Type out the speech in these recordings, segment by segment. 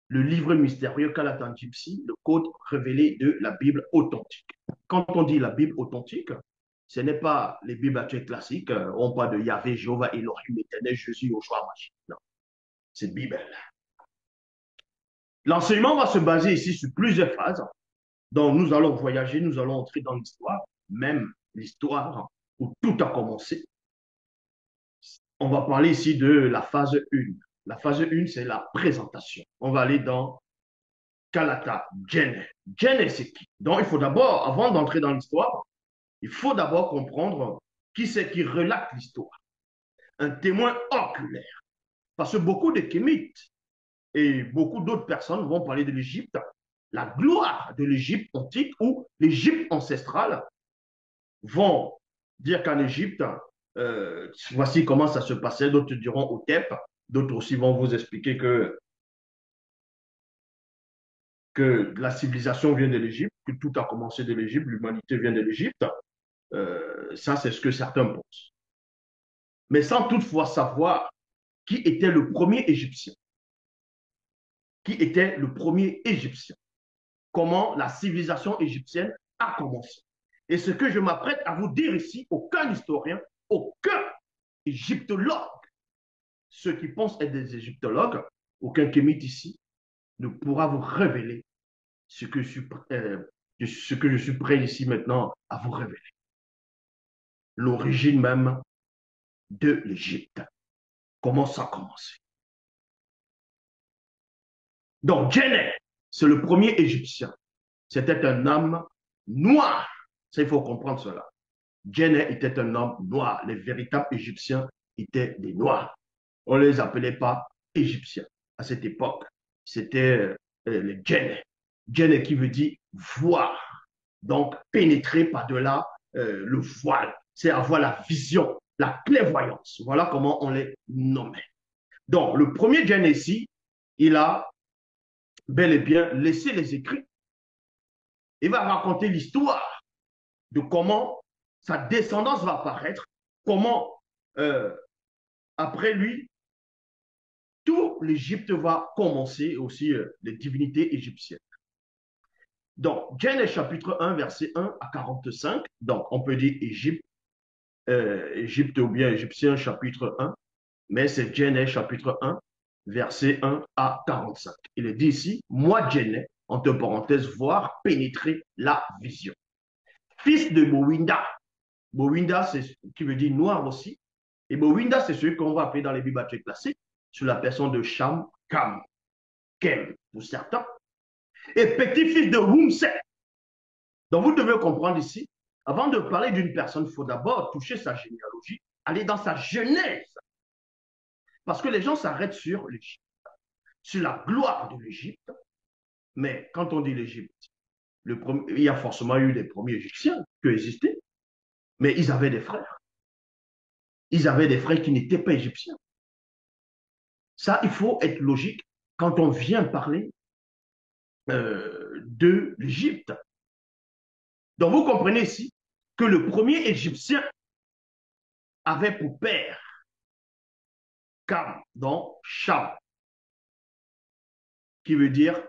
le livre mystérieux Kalatan Gypsy, le code révélé de la Bible authentique. Quand on dit la Bible authentique, ce n'est pas les Bibles actuelles classiques, on parle de Yahvé, Jéhovah, Elohim, l'Éternel, Jésus, Joshua, Machi. Non, c'est Bible. L'enseignement va se baser ici sur plusieurs phases. Donc, nous allons voyager, nous allons entrer dans l'histoire, même l'histoire où tout a commencé. On va parler ici de la phase 1. La phase 1, c'est la présentation. On va aller dans Kalata, Djenne. Djenne, c'est qui? Donc, il faut d'abord, avant d'entrer dans l'histoire, il faut d'abord comprendre qui c'est qui relate l'histoire. Un témoin oculaire. Parce que beaucoup de Kémites et beaucoup d'autres personnes vont parler de l'Égypte, la gloire de l'Égypte antique ou l'Égypte ancestrale, vont dire qu'en Égypte, voici comment ça se passait. D'autres diront au Tep, d'autres aussi vont vous expliquer que la civilisation vient de l'Égypte, que tout a commencé de l'Égypte, l'humanité vient de l'Égypte. Ça, c'est ce que certains pensent. Mais sans toutefois savoir qui était le premier Égyptien. Qui était le premier Égyptien. Comment la civilisation égyptienne a commencé. Et ce que je m'apprête à vous dire ici, aucun historien, aucun égyptologue, ceux qui pensent être des égyptologues, aucun kémite ici, ne pourra vous révéler ce que je suis prêt ici maintenant à vous révéler. L'origine même de l'Égypte. Comment ça a commencé. Donc, Djenné, c'est le premier Égyptien. C'était un homme noir. Ça, il faut comprendre cela. Djenné était un homme noir. Les véritables Égyptiens étaient des Noirs. On ne les appelait pas Égyptiens. À cette époque, c'était les Djenné. Djenné qui veut dire voir. Donc, pénétrer par-delà le voile. C'est avoir la vision, la clairvoyance. Voilà comment on les nommait. Donc, le premier Djenné ici, il a bel et bien laissé les écrits. Il va raconter l'histoire de comment sa descendance va apparaître, comment euh, après lui, tout l'Égypte va commencer, aussi les divinités égyptiennes. Donc, Genèse chapitre 1, verset 1 à 45. Donc, on peut dire Égypte, Égypte ou bien Égyptien chapitre 1, mais c'est Genèse chapitre 1, verset 1 à 45. Il est dit ici, moi, Genèse, entre parenthèses, voir pénétrer la vision. Fils de Bowinda. Bowinda, c'est qui veut dire noir aussi. Et Bowinda, c'est celui qu'on va appeler dans les Bibles classiques, sur la personne de Cham, Kam, Kem, pour certains. Et petit-fils de Wumset. Donc, vous devez comprendre ici, avant de parler d'une personne, il faut d'abord toucher sa généalogie, aller dans sa genèse. Parce que les gens s'arrêtent sur l'Égypte, sur la gloire de l'Égypte. Mais quand on dit l'Égypte, il y a forcément eu des premiers Égyptiens qui existaient, mais ils avaient des frères. Ils avaient des frères qui n'étaient pas égyptiens. Ça, il faut être logique quand on vient parler de l'Égypte. Donc, vous comprenez ici que le premier Égyptien avait pour père Kam, donc Cham, qui veut dire,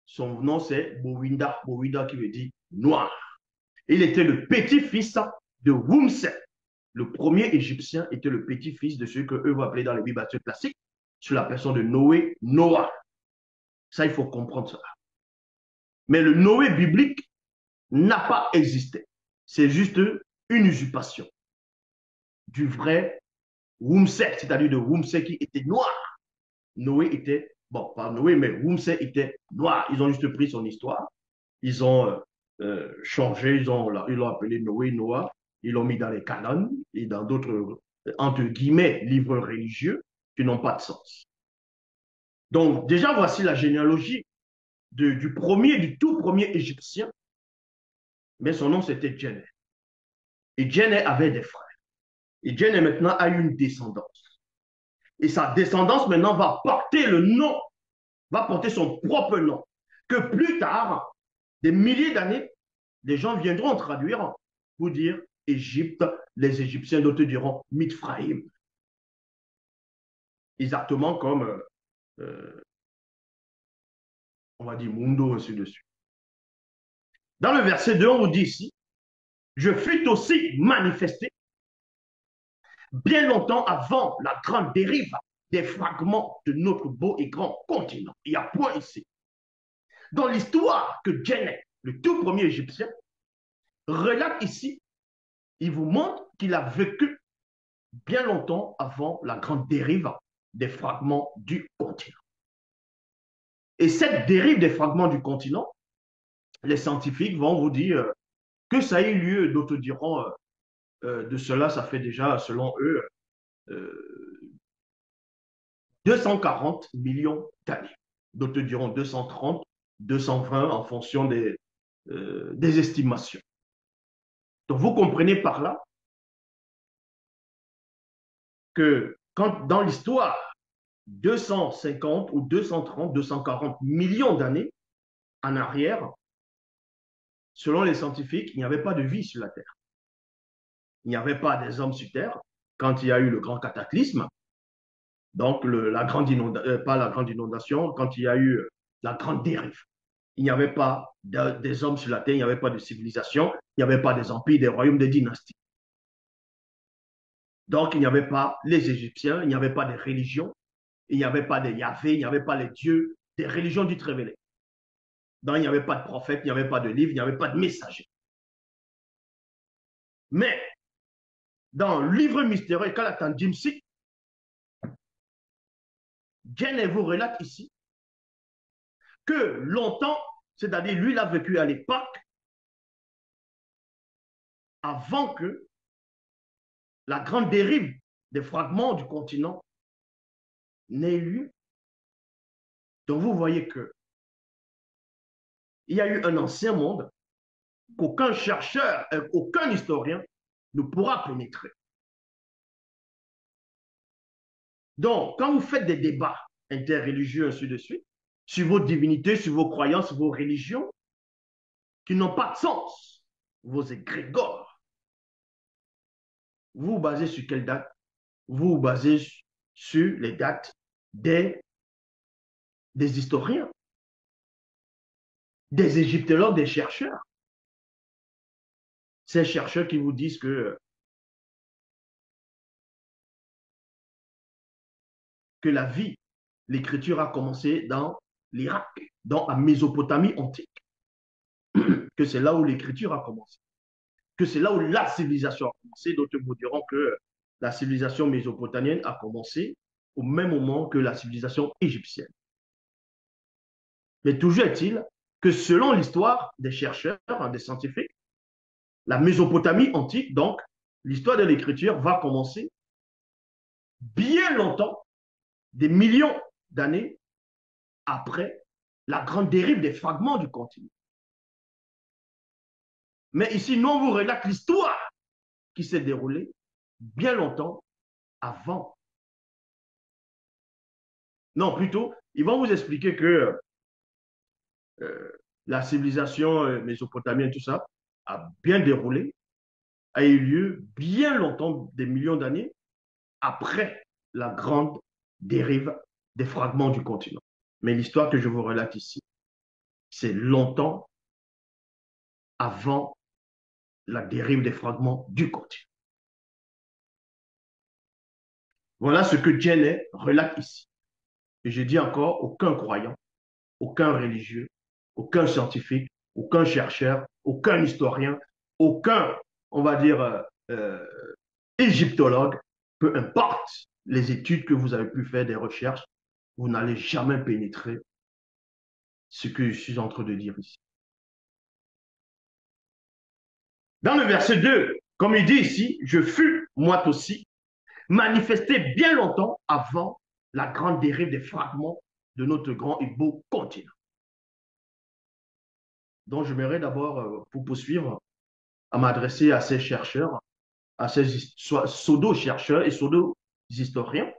son nom c'est Bowinda, Bowinda qui veut dire noir. Il était le petit-fils de Wumset. Le premier Égyptien était le petit-fils de ceux que eux vont appeler dans les Bibles classiques, sur la personne de Noé, Noah. Ça, il faut comprendre cela. Mais le Noé biblique n'a pas existé. C'est juste une usurpation du vrai Wumset, c'est-à-dire de Wumset qui était noir. Noé était, bon, pas Noé, mais Wumset était noir. Ils ont juste pris son histoire, ils ont changé, ils l'ont appelé Noé, Noah, ils l'ont mis dans les canons et dans d'autres, entre guillemets, livres religieux qui n'ont pas de sens. Donc, déjà, voici la généalogie du tout premier Égyptien, mais son nom c'était Djenné. Et Djenné avait des frères. Et Djenné maintenant a une descendance. Et sa descendance maintenant va porter le nom, va porter son propre nom. Que plus tard, des milliers d'années, les gens viendront traduire pour dire Égypte, les Égyptiens, d'autres diront Mithraïm. Exactement comme on va dire mundo, ainsi de suite. Dans le verset 2, on vous dit ici, je fus aussi manifesté bien longtemps avant la grande dérive des fragments de notre beau et grand continent. Il y a point ici. Dans l'histoire que Djenné, le tout premier Égyptien, relate ici, il vous montre qu'il a vécu bien longtemps avant la grande dérive des fragments du continent. Et cette dérive des fragments du continent, les scientifiques vont vous dire que ça a eu lieu, d'autres diront de cela, ça fait déjà, selon eux, 240 millions d'années. D'autres diront 230, 220 en fonction des estimations. Donc vous comprenez par là que quand dans l'histoire, 250 ou 230, 240 millions d'années en arrière, selon les scientifiques, il n'y avait pas de vie sur la Terre. Il n'y avait pas des hommes sur Terre quand il y a eu le grand cataclysme, donc la grande pas la grande inondation, quand il y a eu la grande dérive. Il n'y avait pas des hommes sur la Terre, il n'y avait pas de civilisation, il n'y avait pas des empires, des royaumes, des dynasties. Donc il n'y avait pas les Égyptiens, il n'y avait pas de religions, il n'y avait pas de Yahvé, il n'y avait pas les dieux des religions dites révélées. Donc il n'y avait pas de prophète, il n'y avait pas de livre, il n'y avait pas de messager. Mais dans le livre mystérieux, quand la Jimsi, Djenné vous relate ici que longtemps, c'est-à-dire lui, il a vécu à l'époque avant que la grande dérive des fragments du continent n'ait eu lieu. Donc vous voyez que il y a eu un ancien monde qu'aucun chercheur, aucun historien ne pourra pénétrer. Donc, quand vous faites des débats interreligieux, ainsi de suite, sur vos divinités, sur vos croyances, vos religions, qui n'ont pas de sens, vos égrégores, vous vous basez sur quelle date? Vous vous basez sur les dates des historiens, des égyptologues, des chercheurs. Ces chercheurs qui vous disent que la vie, l'écriture a commencé dans l'Irak, dans la Mésopotamie antique, que c'est là où l'écriture a commencé, que c'est là où la civilisation a commencé. D'autres vous diront que la civilisation mésopotamienne a commencé au même moment que la civilisation égyptienne. Mais toujours est-il que selon l'histoire des chercheurs, des scientifiques, la Mésopotamie antique, donc l'histoire de l'écriture va commencer bien longtemps, des millions d'années après la grande dérive des fragments du continent. Mais ici, nous, on vous relate l'histoire qui s'est déroulée bien longtemps avant. Non, plutôt, ils vont vous expliquer que la civilisation mésopotamienne, tout ça, a bien déroulé, a eu lieu bien longtemps, des millions d'années, après la grande dérive des fragments du continent. Mais l'histoire que je vous relate ici, c'est longtemps avant la dérive des fragments du continent. Voilà ce que Djenné relate ici. Et je dis encore, aucun croyant, aucun religieux, aucun scientifique, aucun chercheur, aucun historien, aucun, on va dire, égyptologue, peu importe les études que vous avez pu faire, des recherches, vous n'allez jamais pénétrer ce que je suis en train de dire ici. Dans le verset 2, comme il dit ici, je fus, moi aussi, manifesté bien longtemps avant la grande dérive des fragments de notre grand et beau continent. Donc, je m'aimerais d'abord, pour poursuivre, à m'adresser à ces chercheurs, à ces pseudo-chercheurs et pseudo-historiens,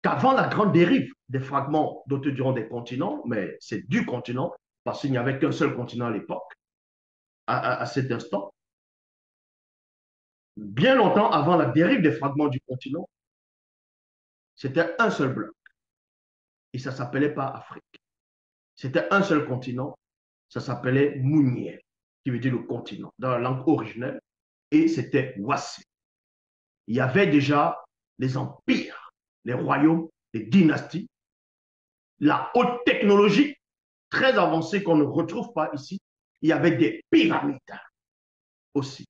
qu'avant la grande dérive des fragments, d'autres diront des continents, mais c'est du continent, parce qu'il n'y avait qu'un seul continent à l'époque, à cet instant, bien longtemps avant la dérive des fragments du continent, c'était un seul bloc. Et ça ne s'appelait pas Afrique. C'était un seul continent. Ça s'appelait Mounier, qui veut dire le continent, dans la langue originelle. Et c'était Wassé. Il y avait déjà les empires, les royaumes, les dynasties, la haute technologie très avancée qu'on ne retrouve pas ici. Il y avait des pyramides aussi.